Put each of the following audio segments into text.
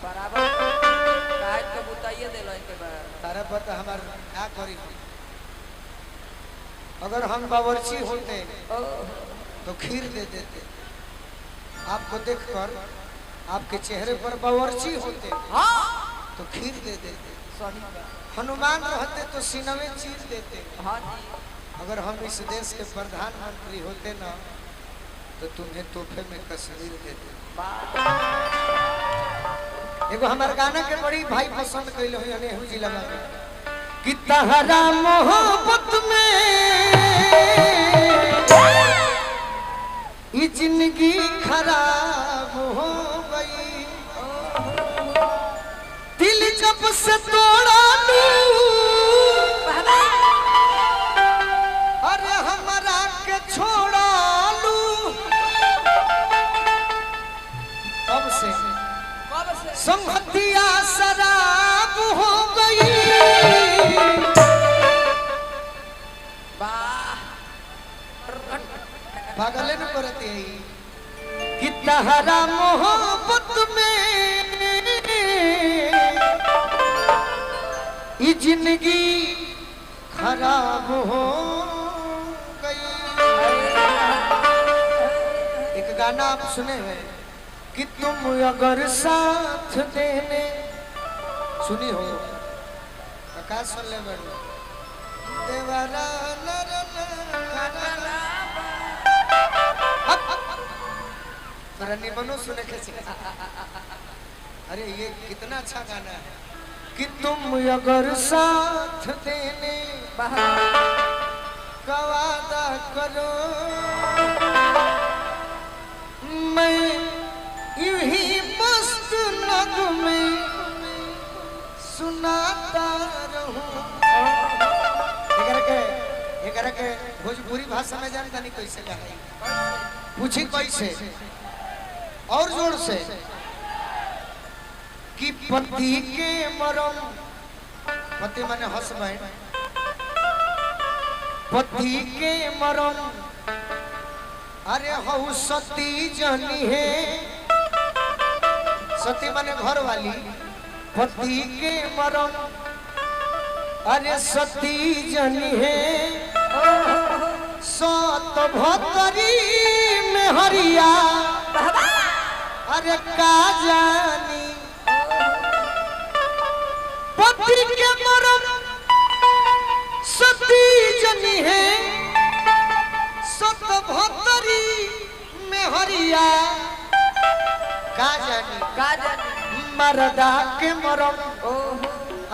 बराबर काहे तो बताइए देलो इनके बाद तारा पता हमार क्या करी अगर हम बावर्ची होते तो खीर दे देते। आपको देखकर आपके चेहरे पर बावर्ची होते तो खीर दे देते। हनुमान रहते तो सीनवे चीर देते। अगर हम इस देश के प्रधानमंत्री होते ना तो तुम्हें तोहफे में कश्मीर देते। एगो हमारे गाना के बड़ी भाई पसंद कैले हो नेहरू जिला में कि तहरा मोहब्बत में ये जिंदगी खराब हो गई। दिल जब से तोड़ा अरे हमारा के छोड़ा लू कब से संगतिया शराब हो गई। पागले न करती है कि तहरा मोहब्बत में ये जिंदगी खराब हो गई। एक गाना आप सुने हैं कि तुम अगर साथ देने सुनी हो आकाश सुन ले बड़ो देवारा थोड़ा निबनो सुने के अरे ये कितना अच्छा गाना है कि तुम अगर साथ देने का वादा करो मैं यूं ही मस्त नगमे सुनाता रहूं। एकरा के भोजपुरी भाषा में जानता नहीं कैसे कहे पूछी कैसे और जोर से कि पति के मरम पति माने हस्बैंड पति के मरम अरे हऊ सती जनी है सती माने घर वाली पति के मरम अरे सती जनी है सत भतरी में हरिया अरे का जानी पति के मरम सती जनी है सत भतरी में हरिया का जानी मरदा के मरम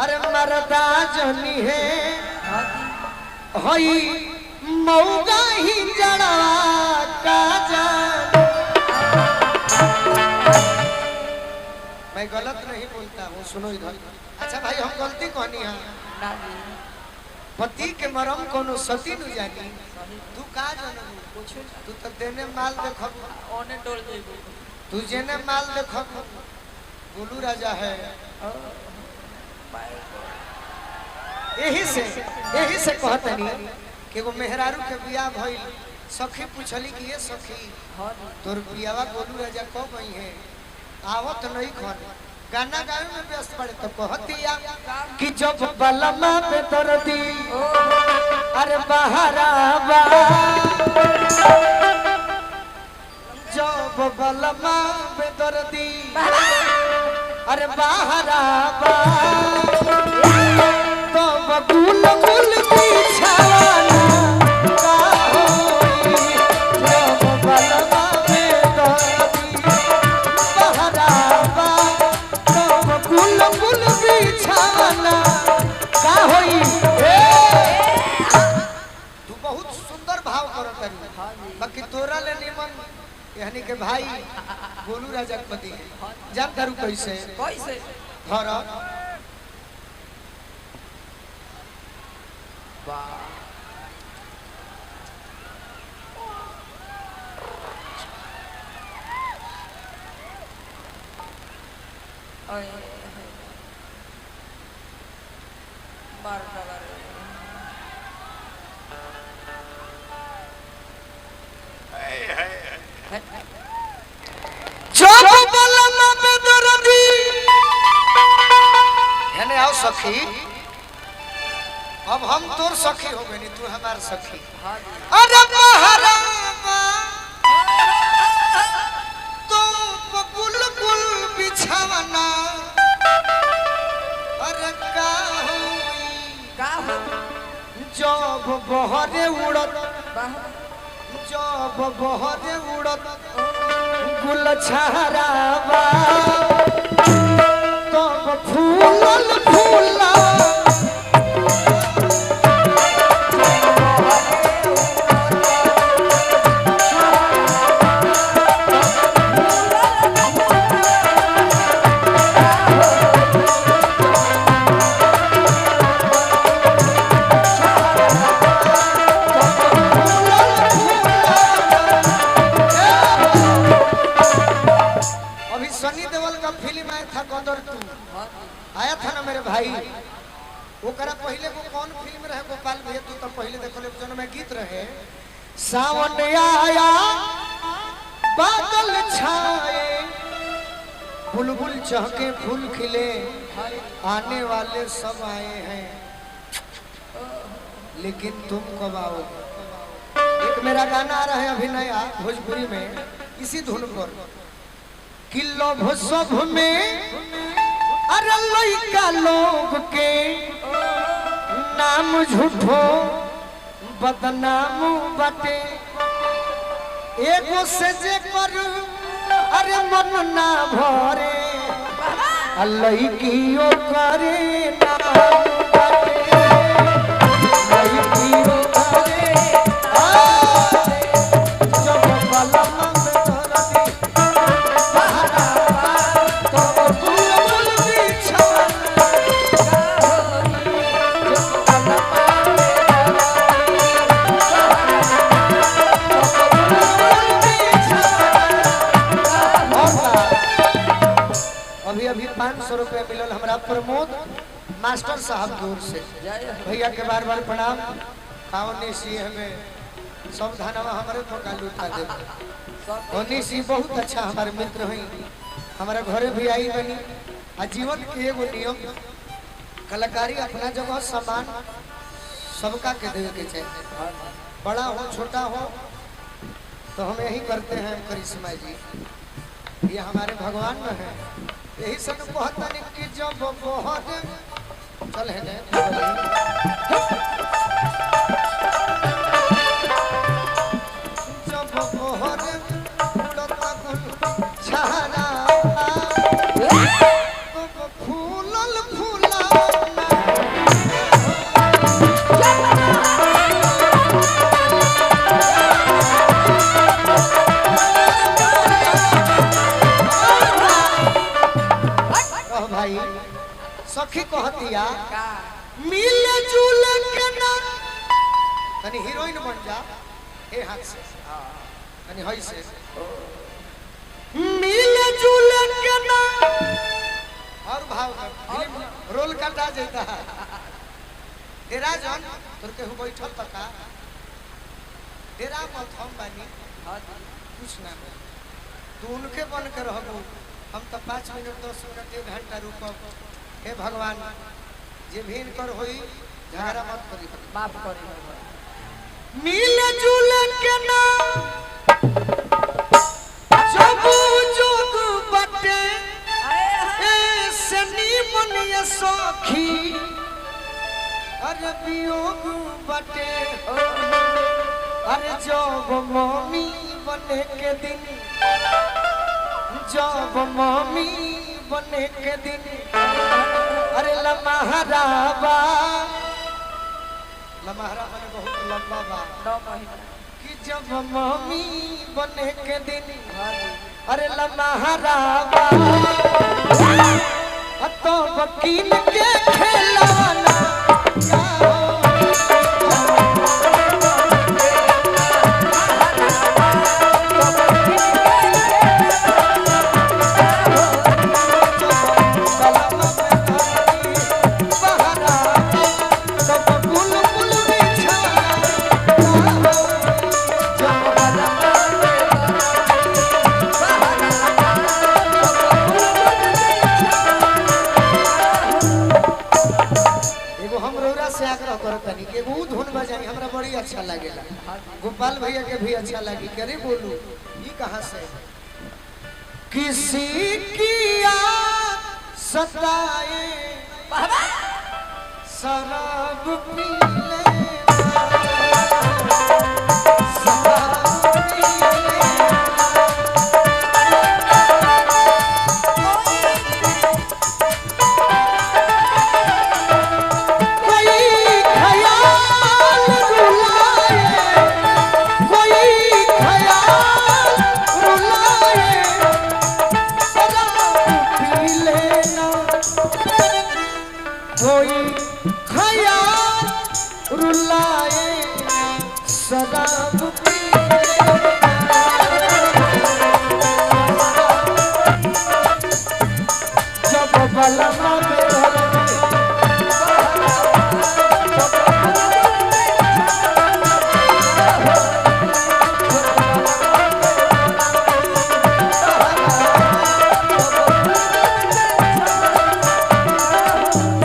अरे मरदा जनी है हई मौगा ही जड़ा का जानी। मैं गलत नहीं बोलता हूँ सुनो इधर। अच्छा भाई हम गलती कहनी है पति के मरम कोनो सती न जानी तू का जानू तू तो देने माल देखब ओने डोल देबो तू जेने माल देखब गोलू राजा है। यही से कहतनी कि वो मेहरारू के बियाह भइल सखी पूछली कि ये सखी तोर बियावा गोलू राजा कब गई है आवत नहीं खन गाना गावे में व्यस्त पड़े तो कहतिया कि जब बलमा पे दर्दी अरे बहरावा जब बलमा पे दर्दी अरे बहरावा तो बकुल कुल बिछावाना बाकी तोरा ले निमन यानी के भाई गोलू राजा पति जान करू कैसे घर जब बलमा पे दर्दी सखी अब हम तोर सखी हो गई तू हमार सखी हाँ अरे महारामा तुम कुल कुल बिछावना अरे का हो जब बहरे उड़त वाह जब बहरे उड़त गुल छहरावा तब फूलल फूला सनी देओल का फिल्म आया था गदर 2 आया था ना मेरे भाई वो करा पहले वो कौन फिल्म रहे गोपाल भैया तू तो पहले देखो ले जन में गीत रहे सावन आया बादल छाए बुलबुल चहके फूल खिले आने वाले सब आए हैं लेकिन तुम कब आओगे। एक मेरा गाना आ रहा है अभी नया भोजपुरी में इसी धुन पर किलो भुसभ में अरे लइका लोग के नाम झूठो बदनाम बाटे एगो से जे कर अरे मन ना भरे लइकियो करे नाम बाटे लइकियो करे जब बलम अभी 500 रुपया मिलल हमरा प्रमोद मास्टर साहब की ओर से भैया के बार बार प्रणाम कावनी सी हमें सब धनवा हमारे ठोका लूटा दे ओनी सी बहुत अच्छा हमारे मित्र हैं हमारे घरे भी आई बनी आजीवन के एगो नियम कलाकारी अपना जगह सम्मान सबका के देवे के चाहिए बड़ा हो छोटा हो तो हम यही करते हैं करिश्मा जी ये हमारे भगवान में है यही सब कहता नहीं कि जब बहुत चल है जब बहुत छहरा फूलल फूला भाई सखी कहतिया मिले जुले के ना तनी हीरोइन बन जा ए हाथ से तनी हई से मिले जुले के ना और भाव फिल्म रोल काटा जाता है तेरा जान तोर के हो बैठल पका तेरा मत हम बानी कुछ ना तू उनके बन के रहबो हम तो 5 मिनट 10 मिनट 1 घंटा रुकब हे भगवान जे भी इनकर होई झगड़ा मत करी माफ करी मिले जुले के ना जब जोग बटे ए सनी मन ये सखी अरे वियोग बटे अरे जब मम्मी बने के दिन जब मम्मी बने के दिन अरे लमहराबा लमहरा बने बहुत लंबा बा 9 महीना कि जब मम्मी बने के दिन अरे लमहराबा तो वकील के खेलाना अच्छा लगेला, गोपाल भैया के भी अच्छा लगी। करे बोलू ये कहाँ से? किसी की याद सताए शराब पी लेना, शराब पी लेना।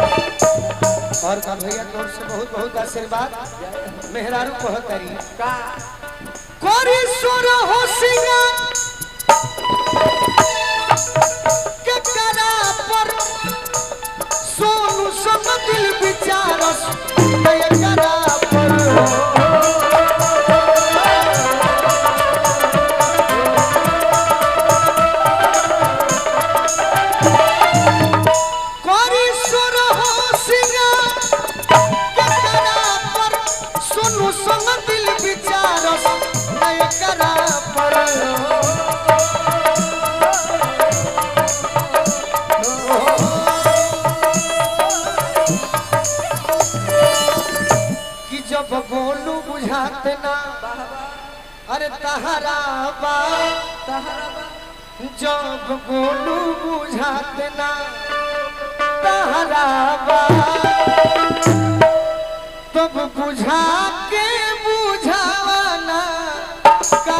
और का भैया तोर से बहुत बहुत आशीर्वाद। मेहरारू कहतरी का कोरी सुर हो सिंगार के करा पर सोनू संग दिल विचारस के करा पर कोरी सुर हो सिंगार के करा पर सोनू संग दिल विचारस के करा पर जब बोलू बुझाते ना अरे तहरा बा जब बोलू बुझाते ना तहरा बा तब बुझा के बुझावाना का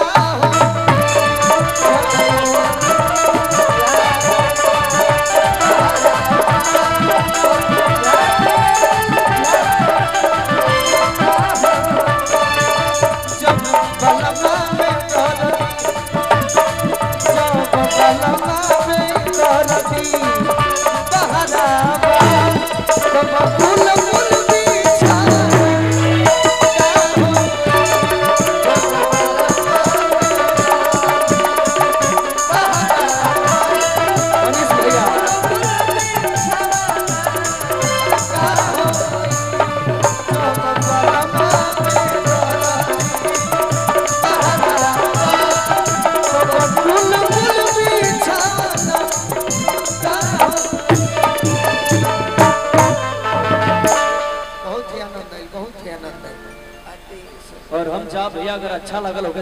और हम जा भैया अगर अच्छा लगल होगा